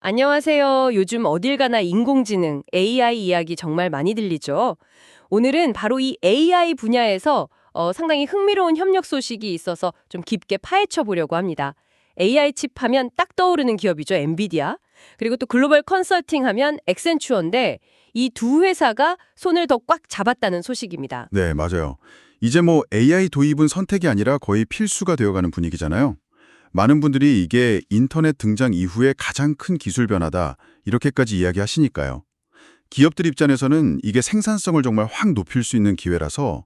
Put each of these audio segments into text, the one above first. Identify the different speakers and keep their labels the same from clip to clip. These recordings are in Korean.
Speaker 1: 안녕하세요. 요즘 어딜 가나 인공지능, AI 이야기 정말 많이 들리죠? 오늘은 바로 이 AI 분야에서 상당히 흥미로운 협력 소식이 있어서 좀 깊게 파헤쳐 보려고 합니다. AI 칩 하면 딱 떠오르는 기업이죠, 엔비디아. 그리고 또 글로벌 컨설팅 하면 엑센추어인데 이 두 회사가 손을 더 꽉 잡았다는 소식입니다.
Speaker 2: 네, 맞아요. 이제 뭐 AI 도입은 선택이 아니라 거의 필수가 되어가는 분위기잖아요. 많은 분들이 이게 인터넷 등장 이후에 가장 큰 기술 변화다, 이렇게까지 이야기하시니까요. 기업들 입장에서는 이게 생산성을 정말 확 높일 수 있는 기회라서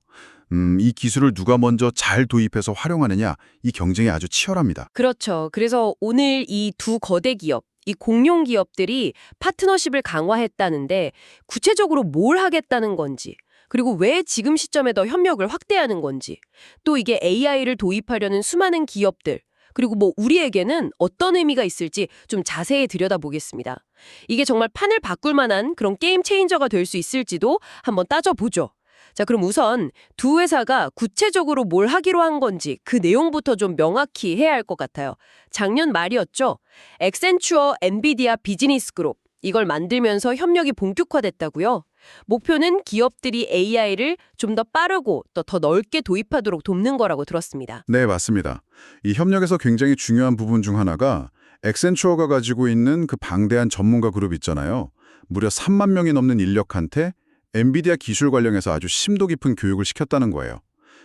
Speaker 2: 이 기술을 누가 먼저 잘 도입해서 활용하느냐, 이 경쟁이 아주 치열합니다.
Speaker 1: 그렇죠. 그래서 오늘 이 두 거대 기업, 이 공룡 기업들이 파트너십을 강화했다는데 구체적으로 뭘 하겠다는 건지, 그리고 왜 지금 시점에 더 협력을 확대하는 건지, 또 이게 AI를 도입하려는 수많은 기업들, 그리고 뭐 우리에게는 어떤 의미가 있을지 좀 자세히 들여다보겠습니다. 이게 정말 판을 바꿀 만한 그런 게임 체인저가 될 수 있을지도 한번 따져보죠. 자, 그럼 우선 두 회사가 구체적으로 뭘 하기로 한 건지 그 내용부터 좀 명확히 해야 할 것 같아요. 작년 말이었죠. 엑센추어 엔비디아 비즈니스 그룹. 이걸 만들면서 협력이 본격화됐다고요. 목표는 기업들이 AI를 좀 더 빠르고 또 더 넓게 도입하도록 돕는 거라고 들었습니다.
Speaker 2: 네, 맞습니다. 이 협력에서 굉장히 중요한 부분 중 하나가 액센추어가 가지고 있는 그 방대한 전문가 그룹 있잖아요. 무려 3만 명이 넘는 인력한테 엔비디아 기술 관련해서 아주 심도 깊은 교육을 시켰다는 거예요.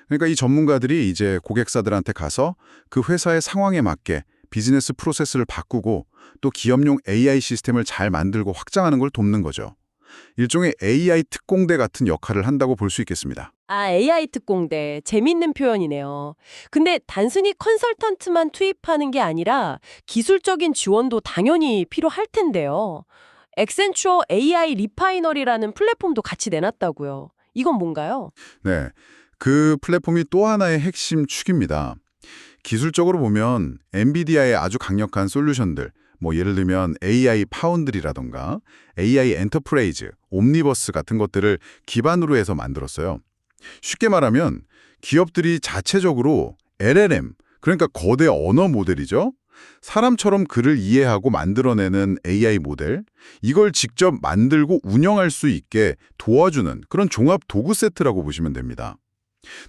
Speaker 2: 그러니까 이 전문가들이 이제 고객사들한테 가서 그 회사의 상황에 맞게 비즈니스 프로세스를 바꾸고 또 기업용 AI 시스템을 잘 만들고 확장하는 걸 돕는 거죠. 일종의 AI 특공대 같은 역할을 한다고 볼 수 있겠습니다.
Speaker 1: 아, AI 특공대. 재밌는 표현이네요. 근데 단순히 컨설턴트만 투입하는 게 아니라 기술적인 지원도 당연히 필요할 텐데요. 엑센추어 AI 리파이너리라는 플랫폼도 같이 내놨다고요. 이건 뭔가요?
Speaker 2: 네, 그 플랫폼이 또 하나의 핵심 축입니다. 기술적으로 보면 엔비디아의 아주 강력한 솔루션들, 뭐 예를 들면 AI 파운드리라던가 AI 엔터프라이즈, 옴니버스 같은 것들을 기반으로 해서 만들었어요. 쉽게 말하면 기업들이 자체적으로 LLM, 그러니까 거대 언어 모델이죠. 사람처럼 글을 이해하고 만들어내는 AI 모델, 이걸 직접 만들고 운영할 수 있게 도와주는 그런 종합 도구 세트라고 보시면 됩니다.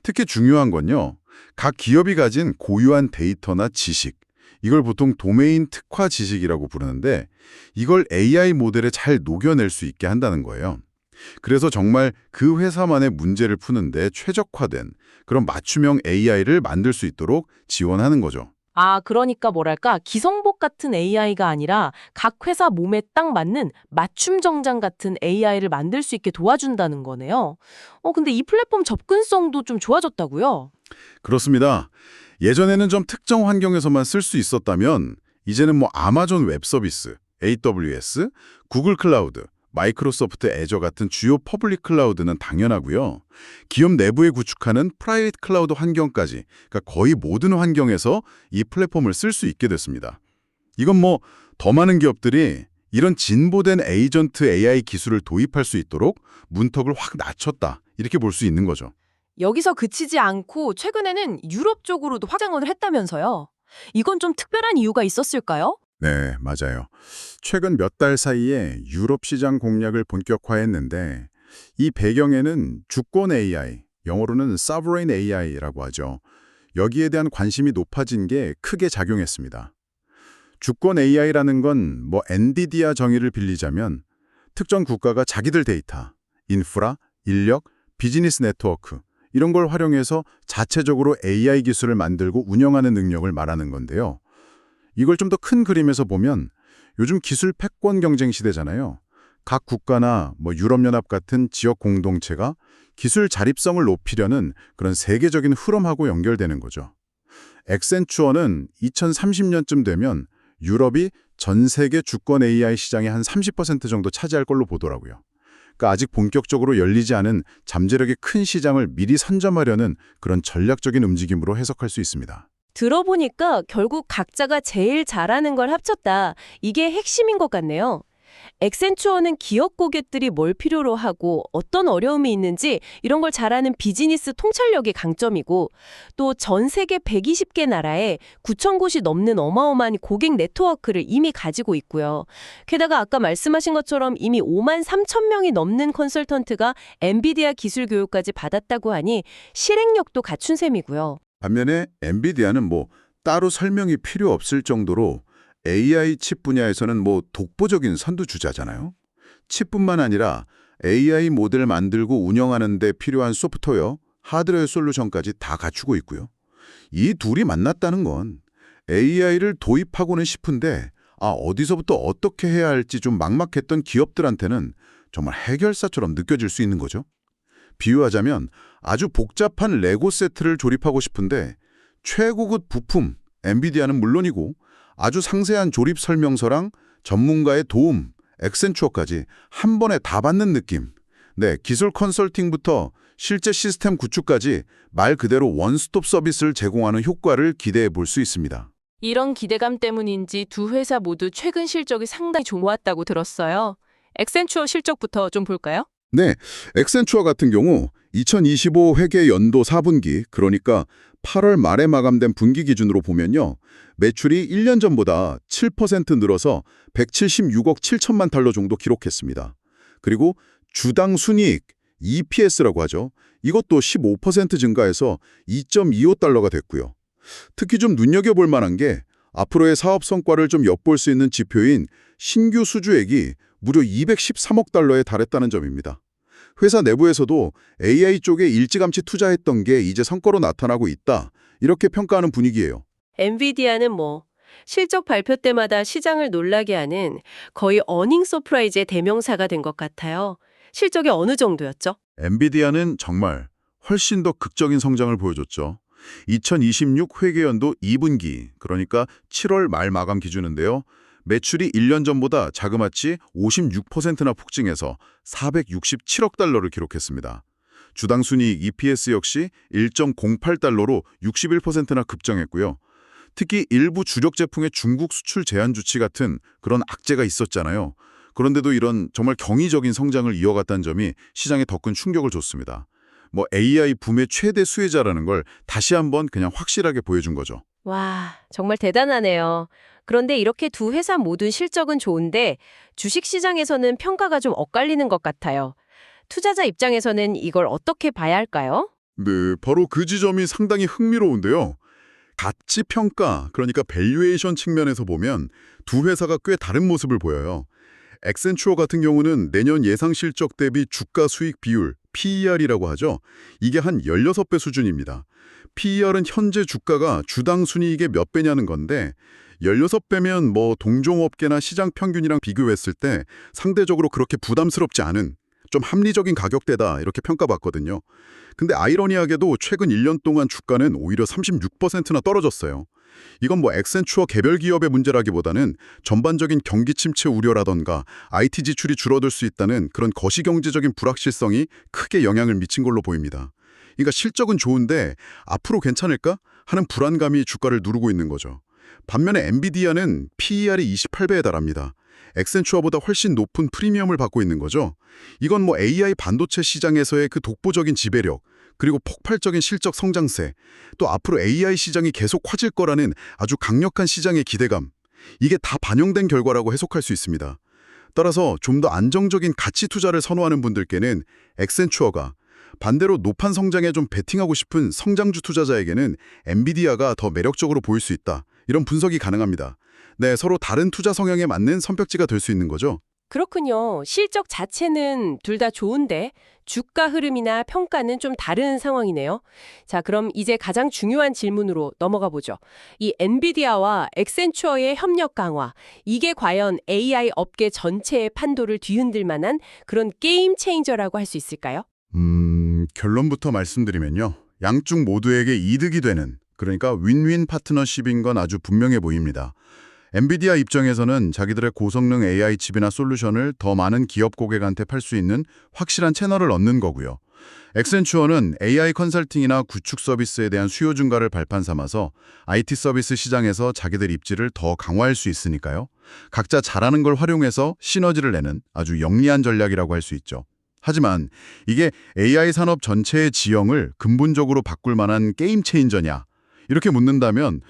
Speaker 2: 특히 중요한 건요, 각 기업이 가진 고유한 데이터나 지식, 이걸 보통 도메인 특화 지식이라고 부르는데 이걸 AI 모델에 잘 녹여낼 수 있게 한다는 거예요. 그래서 정말 그 회사만의 문제를 푸는데 최적화된 그런 맞춤형 AI를 만들 수 있도록 지원하는 거죠.
Speaker 3: 아, 그러니까 뭐랄까, 기성복 같은 AI가 아니라 각 회사 몸에 딱 맞는 맞춤 정장 같은 AI를 만들 수 있게 도와준다는 거네요. 근데 이 플랫폼 접근성도 좀 좋아졌다고요?
Speaker 2: 그렇습니다. 예전에는 좀 특정 환경에서만 쓸 수 있었다면 이제는 뭐 아마존 웹 서비스, AWS, 구글 클라우드, 마이크로소프트 애저 같은 주요 퍼블릭 클라우드는 당연하고요. 기업 내부에 구축하는 프라이빗 클라우드 환경까지, 그러니까 거의 모든 환경에서 이 플랫폼을 쓸 수 있게 됐습니다. 이건 뭐 더 많은 기업들이 이런 진보된 에이전트 AI 기술을 도입할 수 있도록 문턱을 확 낮췄다, 이렇게 볼 수 있는 거죠.
Speaker 3: 여기서 그치지 않고 최근에는 유럽 쪽으로도 확장을 했다면서요? 이건 좀 특별한 이유가 있었을까요?
Speaker 2: 네, 맞아요. 최근 몇 달 사이에 유럽 시장 공략을 본격화했는데 이 배경에는 주권 AI, 영어로는 Sovereign AI라고 하죠. 여기에 대한 관심이 높아진 게 크게 작용했습니다. 주권 AI라는 건 뭐 엔비디아 정의를 빌리자면 특정 국가가 자기들 데이터, 인프라, 인력, 비즈니스 네트워크 이런 걸 활용해서 자체적으로 AI 기술을 만들고 운영하는 능력을 말하는 건데요. 이걸 좀 더 큰 그림에서 보면 요즘 기술 패권 경쟁 시대잖아요. 각 국가나 뭐 유럽연합 같은 지역 공동체가 기술 자립성을 높이려는 그런 세계적인 흐름하고 연결되는 거죠. 엑센추어는 2030년쯤 되면 유럽이 전 세계 주권 AI 시장의 한 30% 정도 차지할 걸로 보더라고요. 그러니까 아직 본격적으로 열리지 않은 잠재력이 큰 시장을 미리 선점하려는 그런 전략적인 움직임으로 해석할 수 있습니다.
Speaker 1: 들어보니까 결국 각자가 제일 잘하는 걸 합쳤다. 이게 핵심인 것 같네요. 액센추어는 기업 고객들이 뭘 필요로 하고 어떤 어려움이 있는지 이런 걸 잘 아는 비즈니스 통찰력이 강점이고 또 전 세계 120개 나라에 9천 곳이 넘는 어마어마한 고객 네트워크를 이미 가지고 있고요. 게다가 아까 말씀하신 것처럼 이미 5만 3천 명이 넘는 컨설턴트가 엔비디아 기술 교육까지 받았다고 하니 실행력도 갖춘 셈이고요.
Speaker 2: 반면에 엔비디아는 뭐 따로 설명이 필요 없을 정도로 AI 칩 분야에서는 뭐 독보적인 선두주자잖아요. 칩뿐만 아니라 AI 모델 만들고 운영하는 데 필요한 소프트웨어, 하드웨어 솔루션까지 다 갖추고 있고요. 이 둘이 만났다는 건 AI를 도입하고는 싶은데 어디서부터 어떻게 해야 할지 좀 막막했던 기업들한테는 정말 해결사처럼 느껴질 수 있는 거죠. 비유하자면 아주 복잡한 레고 세트를 조립하고 싶은데 최고급 부품, 엔비디아는 물론이고 아주 상세한 조립 설명서랑 전문가의 도움, 액센추어까지 한 번에 다 받는 느낌. 네, 기술 컨설팅부터 실제 시스템 구축까지 말 그대로 원스톱 서비스를 제공하는 효과를 기대해 볼 수 있습니다.
Speaker 3: 이런 기대감 때문인지 두 회사 모두 최근 실적이 상당히 좋았다고 들었어요. 액센추어 실적부터 좀 볼까요?
Speaker 2: 네, 액센추어 같은 경우 2025 회계 연도 4분기, 그러니까 8월 말에 마감된 분기 기준으로 보면요. 매출이 1년 전보다 7% 늘어서 176억 7천만 달러 정도 기록했습니다. 그리고 주당 순이익, EPS라고 하죠. 이것도 15% 증가해서 2.25달러가 됐고요. 특히 좀 눈여겨볼 만한 게 앞으로의 사업 성과를 좀 엿볼 수 있는 지표인 신규 수주액이 무려 213억 달러에 달했다는 점입니다. 회사 내부에서도 AI 쪽에 일찌감치 투자했던 게 이제 성과로 나타나고 있다. 이렇게 평가하는 분위기예요.
Speaker 1: 엔비디아는 실적 발표 때마다 시장을 놀라게 하는 거의 어닝 서프라이즈의 대명사가 된 것 같아요. 실적이 어느 정도였죠?
Speaker 2: 엔비디아는 정말 훨씬 더 극적인 성장을 보여줬죠. 2026 회계연도 2분기, 그러니까 7월 말 마감 기준인데요. 매출이 1년 전보다 자그마치 56%나 폭증해서 467억 달러를 기록했습니다. 주당 순이익 EPS 역시 1.08달러로 61%나 급증했고요. 특히 일부 주력 제품의 중국 수출 제한 조치 같은 그런 악재가 있었잖아요. 그런데도 이런 정말 경이적인 성장을 이어갔다는 점이 시장에 더 큰 충격을 줬습니다. AI 붐의 최대 수혜자라는 걸 다시 한번 그냥 확실하게 보여준 거죠.
Speaker 1: 와, 정말 대단하네요. 그런데 이렇게 두 회사 모두 실적은 좋은데 주식시장에서는 평가가 좀 엇갈리는 것 같아요. 투자자 입장에서는 이걸 어떻게 봐야 할까요?
Speaker 2: 네, 바로 그 지점이 상당히 흥미로운데요. 가치 평가, 그러니까 밸류에이션 측면에서 보면 두 회사가 꽤 다른 모습을 보여요. 액센추어 같은 경우는 내년 예상 실적 대비 주가 수익 비율, PER이라고 하죠. 이게 한 16배 수준입니다. PER은 현재 주가가 주당 순이익의 몇 배냐는 건데 16배면 동종업계나 시장 평균이랑 비교했을 때 상대적으로 그렇게 부담스럽지 않은 좀 합리적인 가격대다 이렇게 평가받거든요. 근데 아이러니하게도 최근 1년 동안 주가는 오히려 36%나 떨어졌어요. 이건 액센추어 개별 기업의 문제라기보다는 전반적인 경기 침체 우려라던가 IT 지출이 줄어들 수 있다는 그런 거시경제적인 불확실성이 크게 영향을 미친 걸로 보입니다. 그러니까 실적은 좋은데 앞으로 괜찮을까 하는 불안감이 주가를 누르고 있는 거죠. 반면에 엔비디아는 PER이 28배에 달합니다. 액센추어보다 훨씬 높은 프리미엄을 받고 있는 거죠. 이건 AI 반도체 시장에서의 그 독보적인 지배력, 그리고 폭발적인 실적 성장세, 또 앞으로 AI 시장이 계속 커질 거라는 아주 강력한 시장의 기대감, 이게 다 반영된 결과라고 해석할 수 있습니다. 따라서 좀 더 안정적인 가치 투자를 선호하는 분들께는 액센추어가, 반대로 높은 성장에 좀 베팅하고 싶은 성장주 투자자에게는 엔비디아가 더 매력적으로 보일 수 있다. 이런 분석이 가능합니다. 네, 서로 다른 투자 성향에 맞는 선택지가 될 수 있는 거죠.
Speaker 1: 그렇군요. 실적 자체는 둘 다 좋은데 주가 흐름이나 평가는 좀 다른 상황이네요. 자, 그럼 이제 가장 중요한 질문으로 넘어가 보죠. 이 엔비디아와 액센추어의 협력 강화, 이게 과연 AI 업계 전체의 판도를 뒤흔들 만한 그런 게임 체인저라고 할 수 있을까요?
Speaker 2: 결론부터 말씀드리면요. 양쪽 모두에게 이득이 되는, 그러니까 윈윈 파트너십인 건 아주 분명해 보입니다. 엔비디아 입장에서는 자기들의 고성능 AI 칩이나 솔루션을 더 많은 기업 고객한테 팔 수 있는 확실한 채널을 얻는 거고요. 액센추어는 AI 컨설팅이나 구축 서비스에 대한 수요 증가를 발판 삼아서 IT 서비스 시장에서 자기들 입지를 더 강화할 수 있으니까요. 각자 잘하는 걸 활용해서 시너지를 내는 아주 영리한 전략이라고 할 수 있죠. 하지만 이게 AI 산업 전체의 지형을 근본적으로 바꿀 만한 게임 체인저냐? 이렇게 묻는다면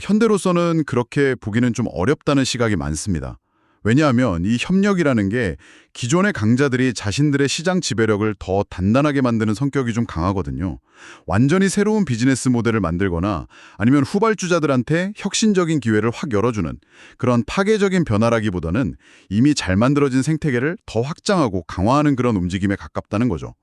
Speaker 2: 현대로서는 그렇게 보기는 좀 어렵다는 시각이 많습니다. 왜냐하면 이 협력이라는 게 기존의 강자들이 자신들의 시장 지배력을 더 단단하게 만드는 성격이 좀 강하거든요. 완전히 새로운 비즈니스 모델을 만들거나 아니면 후발주자들한테 혁신적인 기회를 확 열어주는 그런 파괴적인 변화라기보다는 이미 잘 만들어진 생태계를 더 확장하고 강화하는 그런 움직임에 가깝다는 거죠.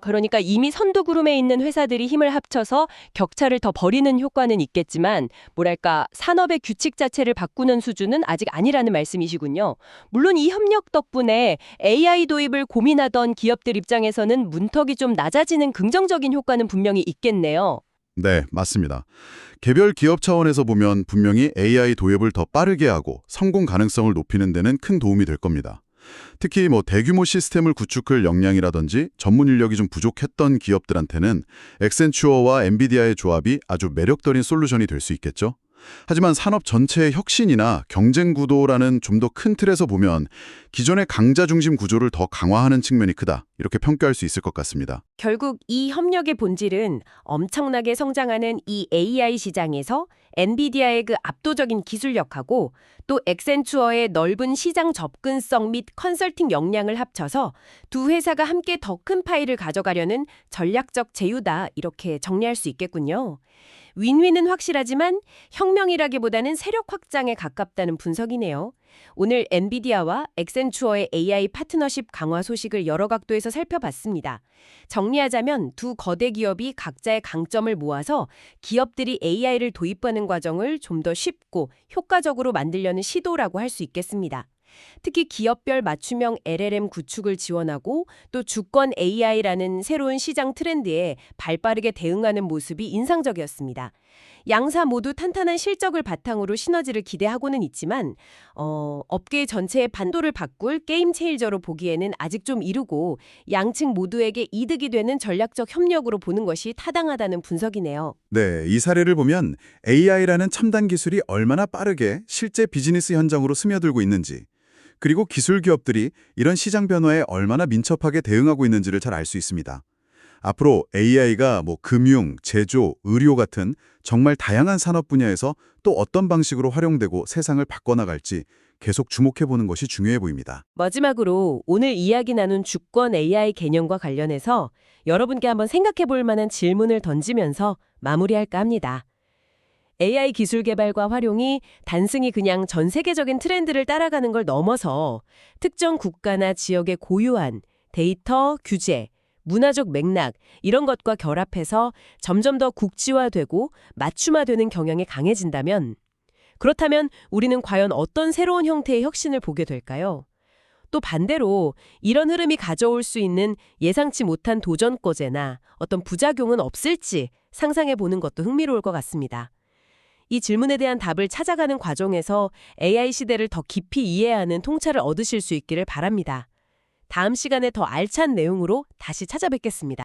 Speaker 1: 그러니까 이미 선두구름에 있는 회사들이 힘을 합쳐서 격차를 더 벌이는 효과는 있겠지만 뭐랄까 산업의 규칙 자체를 바꾸는 수준은 아직 아니라는 말씀이시군요. 물론 이 협력 덕분에 AI 도입을 고민하던 기업들 입장에서는 문턱이 좀 낮아지는 긍정적인 효과는 분명히 있겠네요.
Speaker 2: 네, 맞습니다. 개별 기업 차원에서 보면 분명히 AI 도입을 더 빠르게 하고 성공 가능성을 높이는 데는 큰 도움이 될 겁니다. 특히 대규모 시스템을 구축할 역량이라든지 전문 인력이 좀 부족했던 기업들한테는 액센추어와 엔비디아의 조합이 아주 매력적인 솔루션이 될 수 있겠죠. 하지만 산업 전체의 혁신이나 경쟁 구도라는 좀 더 큰 틀에서 보면 기존의 강자 중심 구조를 더 강화하는 측면이 크다. 이렇게 평가할 수 있을 것 같습니다.
Speaker 1: 결국 이 협력의 본질은 엄청나게 성장하는 이 AI 시장에서 엔비디아의 그 압도적인 기술력하고 또 액센추어의 넓은 시장 접근성 및 컨설팅 역량을 합쳐서 두 회사가 함께 더 큰 파이를 가져가려는 전략적 제휴다 이렇게 정리할 수 있겠군요. 윈윈은 확실하지만 혁명이라기보다는 세력 확장에 가깝다는 분석이네요. 오늘 엔비디아와 액센추어의 AI 파트너십 강화 소식을 여러 각도에서 살펴봤습니다. 정리하자면 두 거대 기업이 각자의 강점을 모아서 기업들이 AI를 도입하는 과정을 좀 더 쉽고 효과적으로 만들려는 시도라고 할 수 있겠습니다. 특히 기업별 맞춤형 LLM 구축을 지원하고 또 주권 AI라는 새로운 시장 트렌드에 발빠르게 대응하는 모습이 인상적이었습니다. 양사 모두 탄탄한 실적을 바탕으로 시너지를 기대하고는 있지만 업계 전체의 판도를 바꿀 게임 체인저로 보기에는 아직 좀 이르고 양측 모두에게 이득이 되는 전략적 협력으로 보는 것이 타당하다는 분석이네요.
Speaker 2: 네, 이 사례를 보면 AI라는 첨단 기술이 얼마나 빠르게 실제 비즈니스 현장으로 스며들고 있는지 그리고 기술 기업들이 이런 시장 변화에 얼마나 민첩하게 대응하고 있는지를 잘 알 수 있습니다. 앞으로 AI가 금융, 제조, 의료 같은 정말 다양한 산업 분야에서 또 어떤 방식으로 활용되고 세상을 바꿔나갈지 계속 주목해보는 것이 중요해 보입니다.
Speaker 1: 마지막으로 오늘 이야기 나눈 주권 AI 개념과 관련해서 여러분께 한번 생각해 볼 만한 질문을 던지면서 마무리할까 합니다. AI 기술 개발과 활용이 단순히 그냥 전 세계적인 트렌드를 따라가는 걸 넘어서 특정 국가나 지역의 고유한 데이터, 규제, 문화적 맥락 이런 것과 결합해서 점점 더 국지화되고 맞춤화되는 경향이 강해진다면 그렇다면 우리는 과연 어떤 새로운 형태의 혁신을 보게 될까요? 또 반대로 이런 흐름이 가져올 수 있는 예상치 못한 도전거제나 어떤 부작용은 없을지 상상해 보는 것도 흥미로울 것 같습니다. 이 질문에 대한 답을 찾아가는 과정에서 AI 시대를 더 깊이 이해하는 통찰을 얻으실 수 있기를 바랍니다. 다음 시간에 더 알찬 내용으로 다시 찾아뵙겠습니다.